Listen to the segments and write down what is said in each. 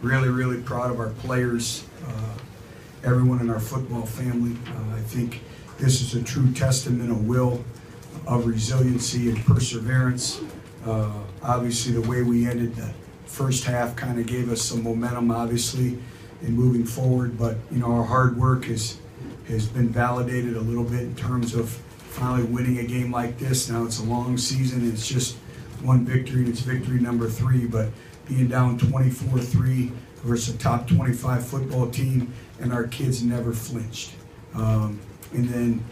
really proud of our players, everyone in our football family. I think this is a true testament of will, of resiliency and perseverance. Obviously, the way we ended the first half kind of gave us some momentum, obviously, in moving forward. But our hard work has been validated a little bit in terms of finally winning a game like this. Now it's a long season. It's just one victory, and it's victory number 3. But being down 24-3 versus a top 25 football team, and our kids never flinched. And then,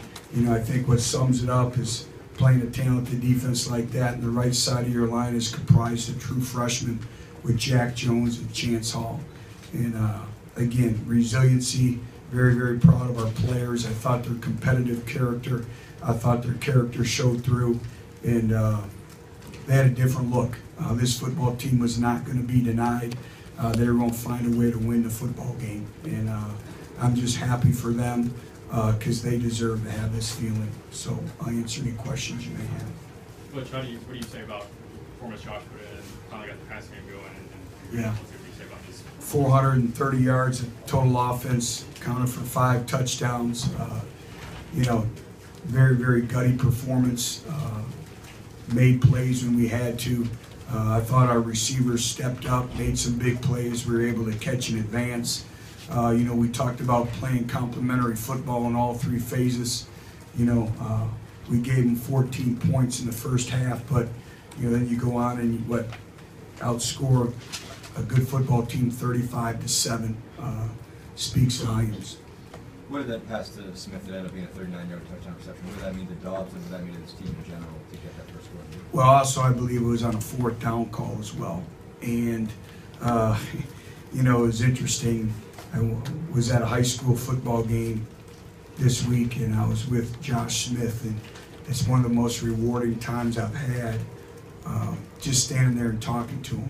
I think what sums it up is playing a talented defense like that, and the right side of your line is comprised of true freshmen with Jack Jones and Chance Hall. And again, resiliency, very proud of our players. I thought their competitive character, I thought their character showed through, and they had a different look. This football team was not going to be denied. They were going to find a way to win the football game. And I'm just happy for them because they deserve to have this feeling. So I'll answer any questions you may have. Butch, what do you say about the performance Josh put in and finally got the pass game going? Yeah. What do you say about this? 430 yards of total offense, counted for 5 touchdowns. Very gutty performance. Made plays when we had to. I thought our receivers stepped up, made some big plays. We were able to catch in advance. We talked about playing complementary football in all 3 phases. We gave them 14 points in the first half, but then you go on and you outscore a good football team 35-7. Speaks volumes. What did that pass to Smith that ended up being a 39-yard touchdown reception? What did that mean to Dobbs, and what did that mean to this team in general to get that first score? Well, also I believe it was on a 4th down call as well. And, it was interesting. I was at a high school football game this week, and I was with Josh Smith, and it's one of the most rewarding times I've had, just standing there and talking to him.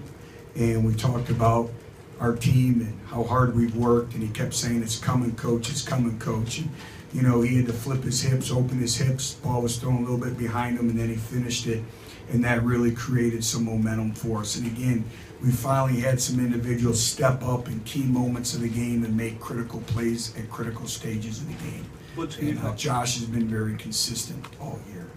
And we talked about our team and how hard we've worked, and he kept saying, "It's coming, coach, it's coming, coach." And, he had to flip his hips, open his hips, ball was thrown a little bit behind him, and then he finished it, and that really created some momentum for us. And again, we finally had some individuals step up in key moments of the game and make critical plays at critical stages of the game. And Josh has been very consistent all year.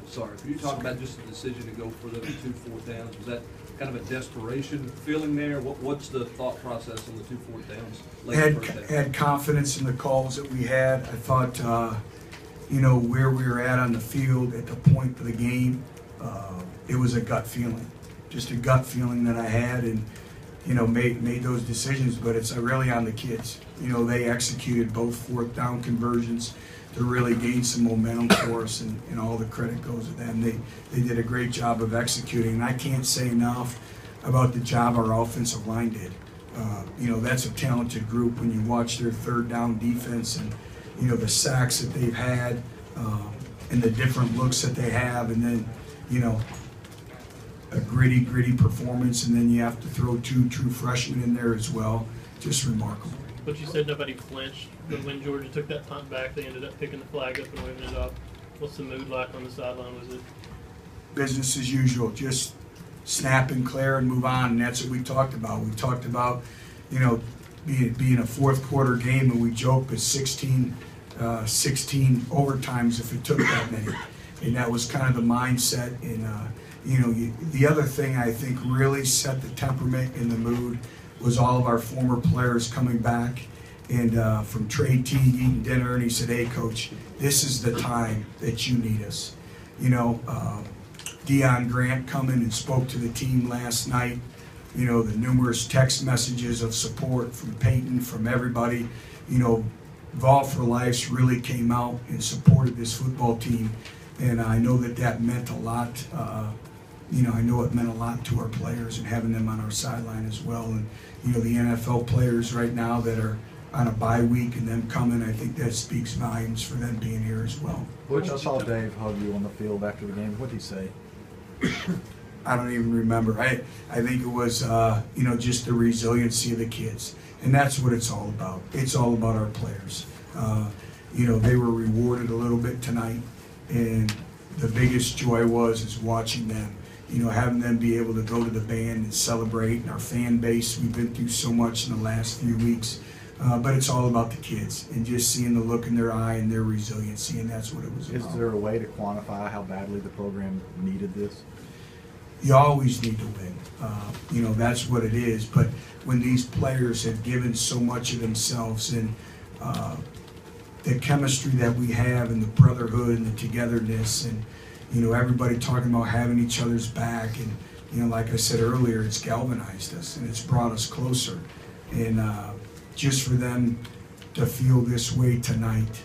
Sorry, can you talk about just the decision to go for the 2 4th downs? Was that kind of a desperation feeling there? What's the thought process on the 2 4th downs? Had confidence in the calls that we had. I thought, where we were at on the field at the point of the game, it was a gut feeling. Just a gut feeling that I had, and made those decisions. But it's really on the kids. They executed both 4th down conversions to really gain some momentum for us, and all the credit goes to them. They did a great job of executing, and I can't say enough about the job our offensive line did. That's a talented group when you watch their 3rd down defense, and the sacks that they've had, and the different looks that they have, and then a gritty performance, and then you have to throw 2 true freshmen in there as well. Just remarkable. But you said nobody flinched, but when Georgia took that punt back, they ended up picking the flag up and waving it off. What's the mood like on the sideline? Was it business as usual? Just snap and clear and move on, and that's what we talked about. We talked about, being a 4th quarter game, and we joked with 16 overtimes if it took that many, and that was kind of the mindset. And the other thing I think really set the temperament and the mood was all of our former players coming back, and from Trey Teague eating dinner, and he said, "Hey, Coach, this is the time that you need us." Deion Grant coming and spoke to the team last night. The numerous text messages of support from Peyton, from everybody. Vol for Life really came out and supported this football team, and I know that meant a lot. I know it meant a lot to our players and having them on our sideline as well. And, the NFL players right now that are on a bye week and them coming, I think that speaks volumes for them being here as well. Butch, I saw Dave hug you on the field after the game. What did he say? I don't even remember. I think it was, just the resiliency of the kids. And that's what it's all about. It's all about our players. They were rewarded a little bit tonight, and the biggest joy is watching them. having them be able to go to the band and celebrate, and our fan base, we've been through so much in the last few weeks. But it's all about the kids and just seeing the look in their eye and their resiliency, and that's what it was about. Is there a way to quantify how badly the program needed this? You always need to win. That's what it is. But when these players have given so much of themselves, and the chemistry that we have, and the brotherhood and the togetherness, and everybody talking about having each other's back, and like I said earlier, it's galvanized us and it's brought us closer. And just for them to feel this way tonight,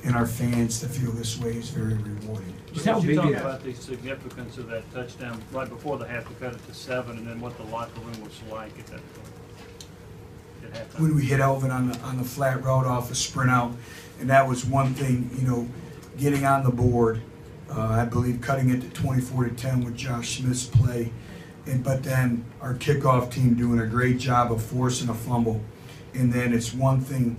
and our fans to feel this way, is very rewarding. Just how big talk is about the significance of that touchdown right before the half to cut it to 7, and then what the locker room was like at that point? At halftime? When we hit Elvin on the flat route off a sprint out, and that was one thing, getting on the board. I believe cutting it to 24-10 with Josh Smith's play, but then our kickoff team doing a great job of forcing a fumble, and then it's one thing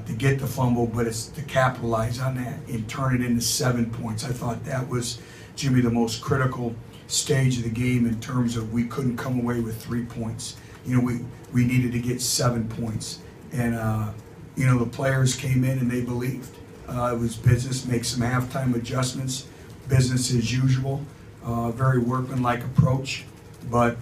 to get the fumble, but it's to capitalize on that and turn it into 7 points. I thought that was, Jimmy, the most critical stage of the game in terms of we couldn't come away with 3 points. We needed to get 7 points, and the players came in and they believed. It was business, make some halftime adjustments, business as usual, very workmanlike approach. But,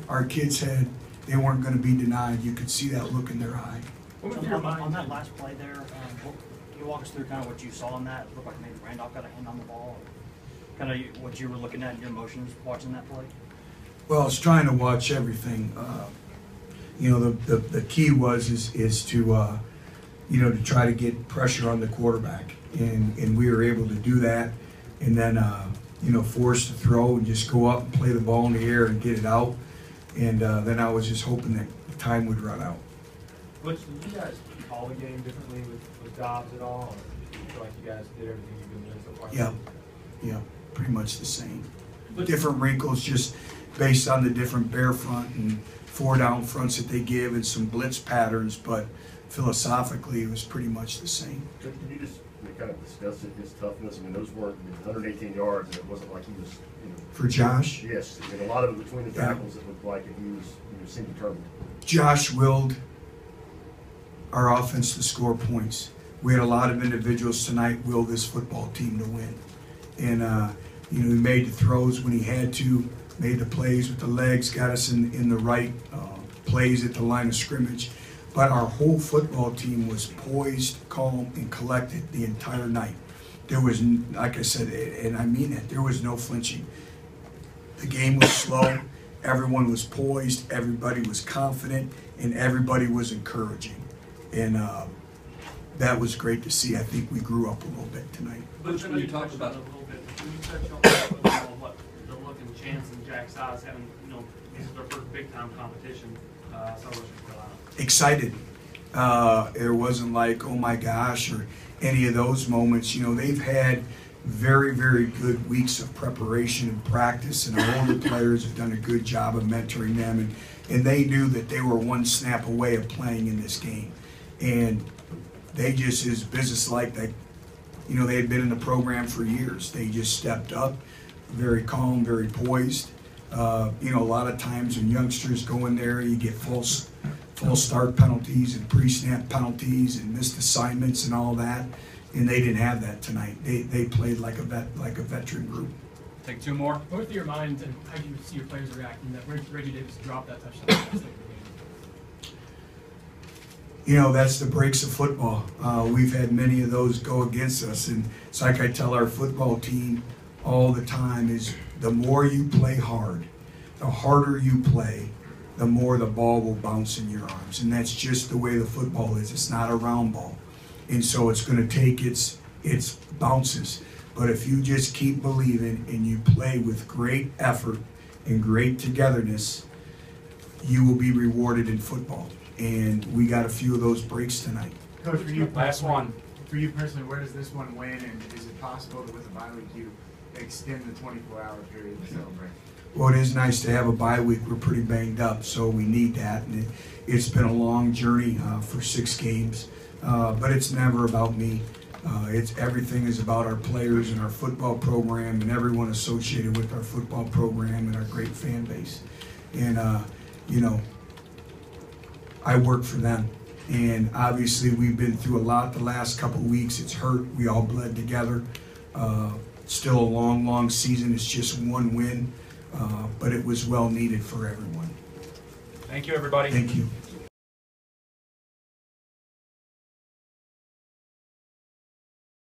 our kids they weren't going to be denied. You could see that look in their eye. on that last play there? Can you walk us through kind of what you saw in that? It looked like maybe Randolph got a hand on the ball. Kind of what you were looking at in your emotions watching that play? Well, I was trying to watch everything. The key is to to try to get pressure on the quarterback, and we were able to do that, and then force to throw and just go up and play the ball in the air and get it out, and then I was just hoping that the time would run out. Butch, did you guys call the game differently with Dobbs at all, or do you feel like you guys did everything you've been doing so far? Yeah, pretty much the same. Different wrinkles, just based on the different bear front and 4-down fronts that they give and some blitz patterns, but philosophically it was pretty much the same. Can you just kind of discuss his toughness? I mean, those weren't 118 yards, and it wasn't like he was, For Josh? Yes, I mean, a lot of it between the tackles, it looked like he was, seemed determined. Josh willed our offense to score points. We had a lot of individuals tonight will this football team to win. And, he made the throws when he had to, made the plays with the legs, got us in the right plays at the line of scrimmage. But our whole football team was poised, calm, and collected the entire night. There was, like I said, and I mean it, there was no flinching. The game was slow, everyone was poised, everybody was confident, and everybody was encouraging. And that was great to see. I think we grew up a little bit tonight. Butch, when you talk about a little bit, can you touch on what the look and chance in Jack's eyes having, this is their first big time competition, Celebration Carolina? Excited. It wasn't like, oh my gosh, or any of those moments. They've had very, very good weeks of preparation and practice, and our older players have done a good job of mentoring them, and they knew that they were one snap away of playing in this game. And they just, as business-like, that they had been in the program for years. They just stepped up, very calm, very poised. A lot of times when youngsters go in there, you get false start penalties and pre-snap penalties and missed assignments and all that, and they didn't have that tonight. They played like a veteran group. Take two more. What with your mind and how do you see your players reacting that Reggie Davis dropped that touchdown? That's the breaks of football. We've had many of those go against us, and it's like I tell our football team all the time is the more you play hard, the harder you play, the more the ball will bounce in your arms. And that's just the way the football is. It's not a round ball. And so it's going to take its bounces. But if you just keep believing and you play with great effort and great togetherness, you will be rewarded in football. And we got a few of those breaks tonight. Coach, for you, Last one. For you personally, where does this one win, and is it possible that with a bye week you extend the 24-hour period to celebrate? Well, it is nice to have a bye week. We're pretty banged up, so we need that. And it's been a long journey for 6 games, but it's never about me. Everything is about our players and our football program and everyone associated with our football program and our great fan base. And, you know, I work for them. And obviously we've been through a lot the last couple of weeks. It's hurt. We all bled together. Still a long, long season. It's just one win, but it was well needed for everyone. Thank you, everybody. Thank you.